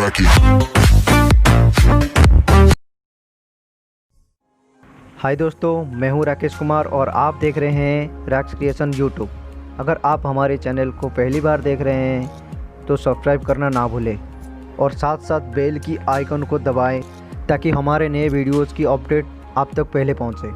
back it. हाय दोस्तों, मैं हूं राकेश कुमार और आप देख रहे हैं रैक्स क्रिएशन यूट्यूब। अगर आप हमारे चैनल को पहली बार देख रहे हैं तो सब्सक्राइब करना ना भूलें और साथ साथ बेल की आइकन को दबाएं ताकि हमारे नए वीडियोस की अपडेट आप तक पहले पहुंचे।